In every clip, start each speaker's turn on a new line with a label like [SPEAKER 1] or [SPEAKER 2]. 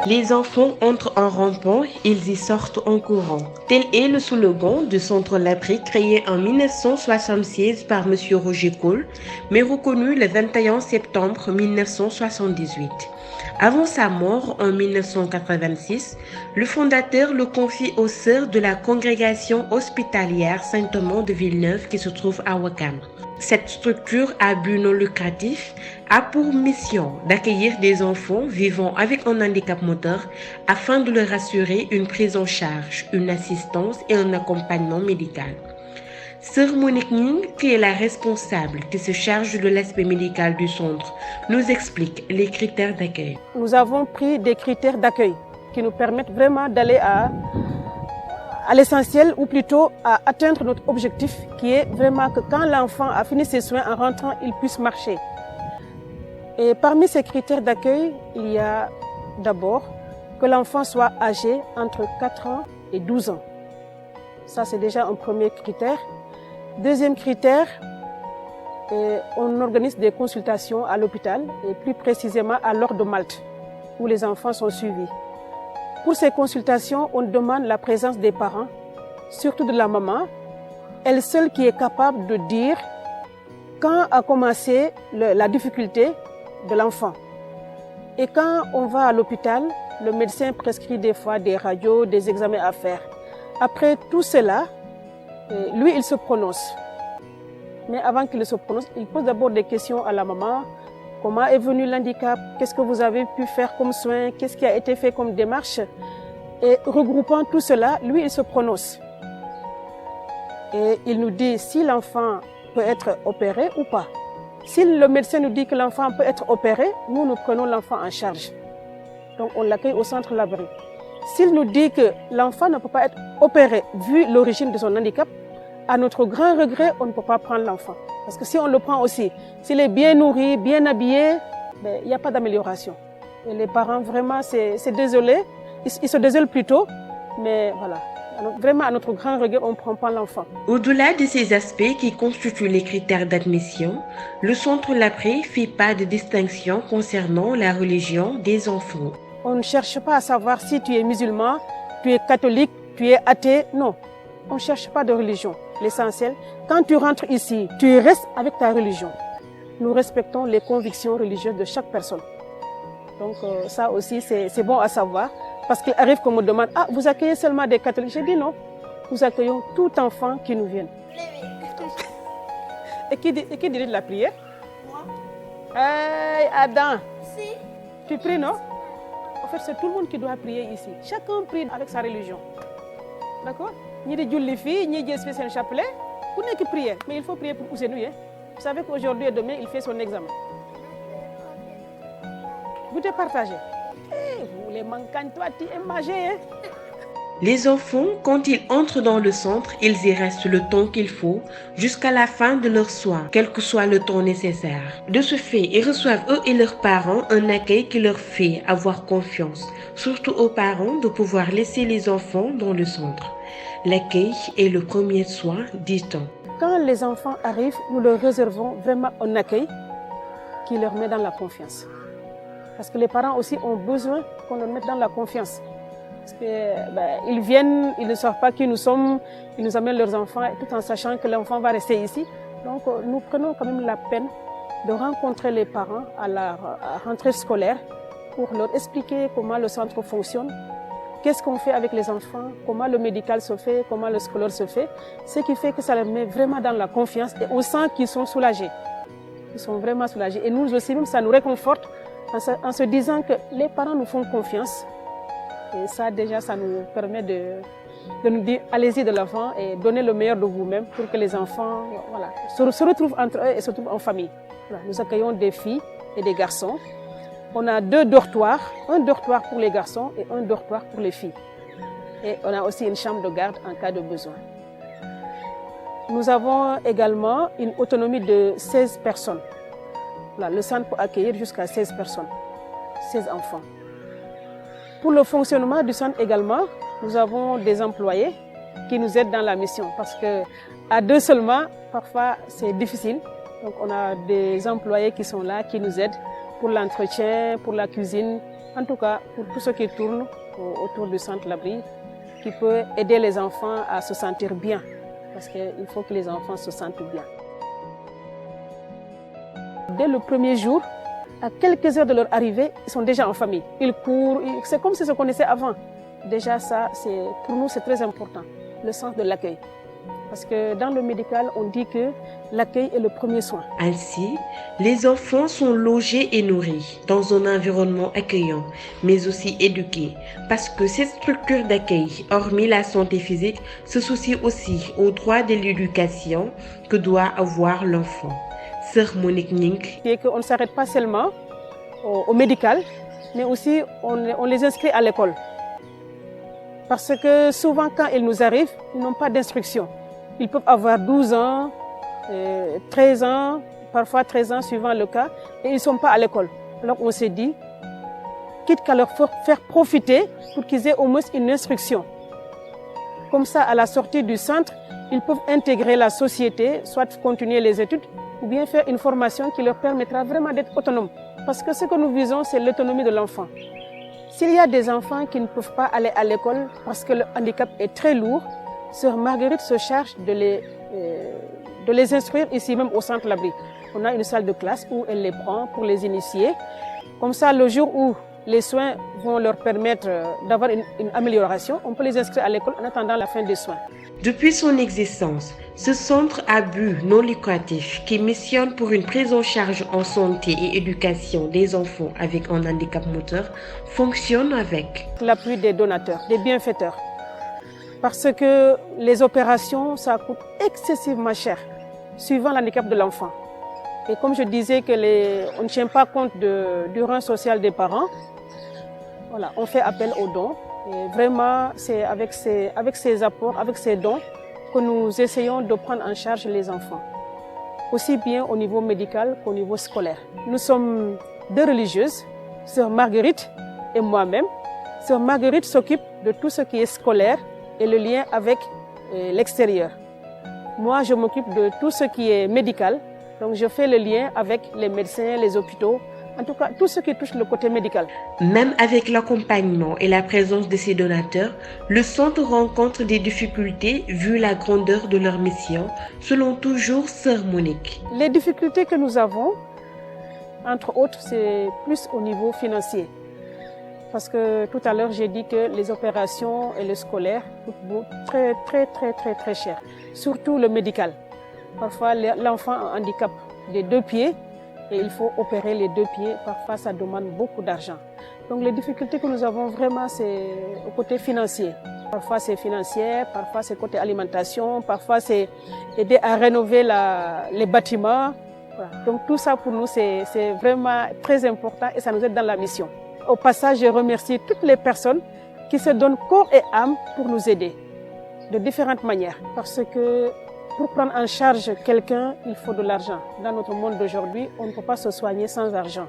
[SPEAKER 1] Les enfants entrent en rampant, ils y sortent en courant. Tel est le slogan du Centre L'Abri créé en 1976 par M. Roger Cole, mais reconnu le 21 septembre 1978. Avant sa mort en 1986, le fondateur le confie aux sœurs de la congrégation hospitalière Saint-Thomas de Villeneuve qui se trouve à Ouakam. Cette structure à but non lucratif a pour mission d'accueillir des enfants vivant avec un handicap moteur afin de leur assurer une prise en charge, une assistance et un accompagnement médical. Sœur Monique Ning, qui est la responsable qui se charge de l'aspect médical du centre, nous explique les critères d'accueil.
[SPEAKER 2] Nous avons pris des critères d'accueil qui nous permettent vraiment d'aller à l'essentiel ou plutôt à atteindre notre objectif qui est vraiment que quand l'enfant a fini ses soins en rentrant, il puisse marcher. Et parmi ces critères d'accueil, il y a d'abord que l'enfant soit âgé entre 4 ans et 12 ans. Ça, c'est déjà un premier critère. Deuxième critère, on organise des consultations à l'hôpital et plus précisément à l'Ordre de Malte, où les enfants sont suivis. Pour ces consultations, on demande la présence des parents, surtout de la maman, elle seule qui est capable de dire quand a commencé la difficulté de l'enfant. Et quand on va à l'hôpital, le médecin prescrit des fois des radios, des examens à faire. Après tout cela, lui, il se prononce. Mais avant qu'il se prononce, il pose d'abord des questions à la maman. Comment est venu l'handicap? Qu'est-ce que vous avez pu faire comme soin? Qu'est-ce qui a été fait comme démarche? Et regroupant tout cela, lui, il se prononce. Et il nous dit si l'enfant peut être opéré ou pas. Si le médecin nous dit que l'enfant peut être opéré, nous prenons l'enfant en charge. Donc on l'accueille au centre L'Abri. S'il nous dit que l'enfant ne peut pas être opéré, vu l'origine de son handicap, à notre grand regret, on ne peut pas prendre l'enfant. Parce que si on le prend aussi, s'il est bien nourri, bien habillé, il n'y a pas d'amélioration. Et les parents, vraiment, c'est désolé. Ils se désolent plutôt, mais voilà. Vraiment, à notre grand regret, on ne prend pas l'enfant.
[SPEAKER 1] Au-delà de ces aspects qui constituent les critères d'admission, le Centre L'Abri ne fait pas de distinction concernant la religion des enfants.
[SPEAKER 2] On ne cherche pas à savoir si tu es musulman, tu es catholique, tu es athée. Non, on ne cherche pas de religion. L'essentiel, quand tu rentres ici, tu restes avec ta religion. Nous respectons les convictions religieuses de chaque personne. Donc ça aussi, c'est bon à savoir. Parce qu'il arrive qu'on me demande, ah, vous accueillez seulement des catholiques? J'ai dit non, nous accueillons tout enfant qui nous vient. Et qui dirige la prière?
[SPEAKER 3] Moi.
[SPEAKER 2] Hey, Adam,
[SPEAKER 3] Si.
[SPEAKER 2] tu pries, non? En fait, c'est tout le monde qui doit prier ici. Chacun prie avec sa religion. D'accord? Ni de Dieu les filles, ni de Dieu un chapelet. Vous n'êtes qui prier, mais il faut prier pour Ousseinou. Vous savez qu'aujourd'hui et demain, il fait son examen. Vous te partagez. Vous les manquants, toi, tu es magé.
[SPEAKER 1] Les enfants, quand ils entrent dans le centre, ils y restent le temps qu'il faut jusqu'à la fin de leurs soins, quel que soit le temps nécessaire. De ce fait, ils reçoivent eux et leurs parents un accueil qui leur fait avoir confiance, surtout aux parents de pouvoir laisser les enfants dans le centre. L'accueil est le premier soin, dit-on.
[SPEAKER 2] Quand les enfants arrivent, nous leur réservons vraiment un accueil qui leur met dans la confiance. Parce que les parents aussi ont besoin qu'on leur mette dans la confiance. Parce que, ils viennent, ils ne savent pas qui nous sommes, ils nous amènent leurs enfants tout en sachant que l'enfant va rester ici. Donc nous prenons quand même la peine de rencontrer les parents à la rentrée scolaire pour leur expliquer comment le centre fonctionne, qu'est-ce qu'on fait avec les enfants, comment le médical se fait, comment le scolaire se fait. Ce qui fait que ça les met vraiment dans la confiance et on sent qu'ils sont soulagés. Ils sont vraiment soulagés. Et nous aussi, même ça nous réconforte en se disant que les parents nous font confiance. Et ça, déjà, ça nous permet de nous dire, allez-y de l'avant et donnez le meilleur de vous-même pour que les enfants se retrouvent entre eux et se retrouvent en famille. Voilà, nous accueillons des filles et des garçons. On a 2 dortoirs, un dortoir pour les garçons et un dortoir pour les filles. Et on a aussi une chambre de garde en cas de besoin. Nous avons également une autonomie de 16 personnes. Voilà, le centre peut accueillir jusqu'à 16 personnes, 16 enfants. Pour le fonctionnement du centre également, nous avons des employés qui nous aident dans la mission parce qu'à 2 seulement, parfois c'est difficile. Donc on a des employés qui sont là, qui nous aident pour l'entretien, pour la cuisine en tout cas pour tout ce qui tourne autour du centre L'Abri, qui peut aider les enfants à se sentir bien, parce qu'il faut que les enfants se sentent bien. Dès le premier jour, à quelques heures de leur arrivée, ils sont déjà en famille. Ils courent, c'est comme s'ils se connaissaient avant. Déjà ça, pour nous, c'est très important, le sens de l'accueil. Parce que dans le médical, on dit que l'accueil est le premier soin.
[SPEAKER 1] Ainsi, les enfants sont logés et nourris dans un environnement accueillant, mais aussi éduqués, parce que cette structure d'accueil, hormis la santé physique, se soucie aussi aux droits de l'éducation que doit avoir l'enfant. Sœur Monique Ning.
[SPEAKER 2] On ne s'arrête pas seulement au médical, mais aussi on les inscrit à l'école. Parce que souvent, quand ils nous arrivent, ils n'ont pas d'instruction. Ils peuvent avoir 12 ans, 13 ans, parfois 13 ans suivant le cas, et ils ne sont pas à l'école. Alors on s'est dit, quitte qu'à leur faire profiter pour qu'ils aient au moins une instruction. Comme ça, à la sortie du centre, ils peuvent intégrer la société, soit continuer les études, ou bien faire une formation qui leur permettra vraiment d'être autonomes. Parce que ce que nous visons, c'est l'autonomie de l'enfant. S'il y a des enfants qui ne peuvent pas aller à l'école parce que le handicap est très lourd, Sœur Marguerite se charge de les instruire ici même au centre L'Abri. On a une salle de classe où elle les prend pour les initier. Comme ça, le jour où les soins vont leur permettre d'avoir une amélioration, on peut les inscrire à l'école en attendant la fin des soins.
[SPEAKER 1] Depuis son existence, ce centre à but non lucratif qui missionne pour une prise en charge en santé et éducation des enfants avec un handicap moteur fonctionne avec
[SPEAKER 2] l'appui des donateurs, des bienfaiteurs. Parce que les opérations, ça coûte excessivement cher, suivant l'handicap de l'enfant. Et comme je disais on ne tient pas compte du rang social des parents, voilà, on fait appel aux dons. Et vraiment, c'est avec ces apports, avec ces dons, que nous essayons de prendre en charge les enfants, aussi bien au niveau médical qu'au niveau scolaire. Nous sommes 2 religieuses, Sœur Marguerite et moi-même. Sœur Marguerite s'occupe de tout ce qui est scolaire et le lien avec l'extérieur. Moi, je m'occupe de tout ce qui est médical, donc je fais le lien avec les médecins, les hôpitaux, en tout cas tout ce qui touche le côté médical.
[SPEAKER 1] Même avec l'accompagnement et la présence de ces donateurs, le centre rencontre des difficultés vu la grandeur de leur mission, selon toujours Sœur Monique.
[SPEAKER 2] Les difficultés que nous avons, entre autres, c'est plus au niveau financier. Parce que tout à l'heure, j'ai dit que les opérations et le scolaire coûtent très cher. Surtout le médical. Parfois, l'enfant a un handicap des 2 pieds et il faut opérer les 2 pieds. Parfois, ça demande beaucoup d'argent. Donc, les difficultés que nous avons vraiment, c'est au côté financier. Parfois, c'est financier, parfois, c'est côté alimentation, parfois, c'est aider à rénover les bâtiments. Voilà. Donc, tout ça, pour nous, c'est vraiment très important et ça nous aide dans la mission. Au passage, je remercie toutes les personnes qui se donnent corps et âme pour nous aider de différentes manières. Parce que pour prendre en charge quelqu'un, il faut de l'argent. Dans notre monde d'aujourd'hui, on ne peut pas se soigner sans argent.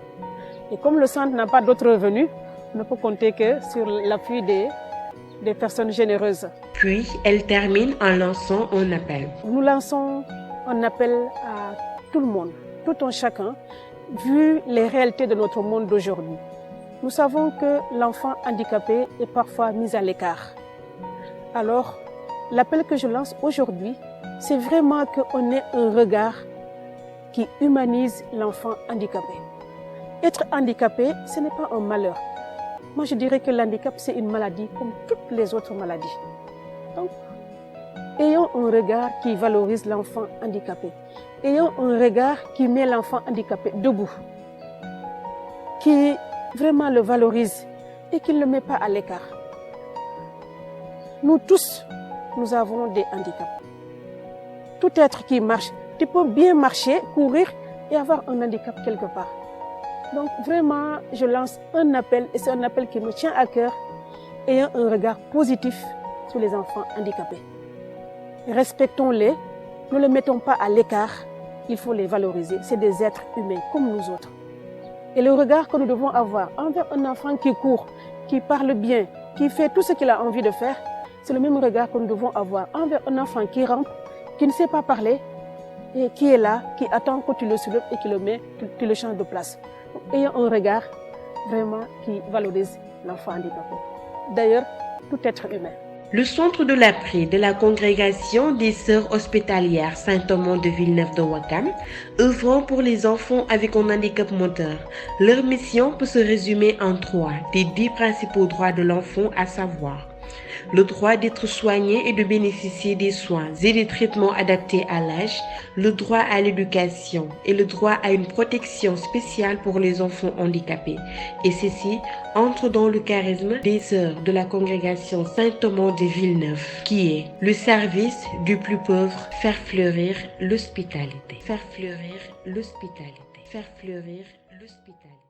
[SPEAKER 2] Et comme le centre n'a pas d'autres revenus, on ne peut compter que sur l'appui des personnes généreuses.
[SPEAKER 1] Puis, elle termine en lançant un appel.
[SPEAKER 2] Nous lançons un appel à tout le monde, tout un chacun, vu les réalités de notre monde d'aujourd'hui. Nous savons que l'enfant handicapé est parfois mis à l'écart. Alors, l'appel que je lance aujourd'hui, c'est vraiment qu'on ait un regard qui humanise l'enfant handicapé. Être handicapé, ce n'est pas un malheur. Moi, je dirais que l'handicap, c'est une maladie comme toutes les autres maladies. Donc, ayons un regard qui valorise l'enfant handicapé. Ayons un regard qui met l'enfant handicapé debout, qui vraiment le valorise et qui ne le met pas à l'écart. Nous tous, nous avons des handicaps. Tout être qui marche, tu peux bien marcher, courir et avoir un handicap quelque part. Donc vraiment, je lance un appel et c'est un appel qui me tient à cœur. Ayons un regard positif sur les enfants handicapés. Respectons-les, ne les mettons pas à l'écart, il faut les valoriser. C'est des êtres humains comme nous autres. Et le regard que nous devons avoir envers un enfant qui court, qui parle bien, qui fait tout ce qu'il a envie de faire, c'est le même regard que nous devons avoir envers un enfant qui rampe, qui ne sait pas parler et qui est là, qui attend que tu le soulèves et tu le changes de place. Donc, ayons un regard vraiment qui valorise l'enfant handicapé. D'ailleurs, tout être humain.
[SPEAKER 1] Le centre de l'appris de la congrégation des Sœurs hospitalières Saint-Thomas de Villeneuve-de-Ouakam, œuvrant pour les enfants avec un handicap moteur. Leur mission peut se résumer en 3 des 10 principaux droits de l'enfant, à savoir le droit d'être soigné et de bénéficier des soins et des traitements adaptés à l'âge, le droit à l'éducation et le droit à une protection spéciale pour les enfants handicapés. Et ceci entre dans le charisme des sœurs de la congrégation Saint-Thomas de Villeneuve, qui est le service du plus pauvre, faire fleurir l'hospitalité. Faire fleurir l'hospitalité. Faire fleurir l'hospitalité.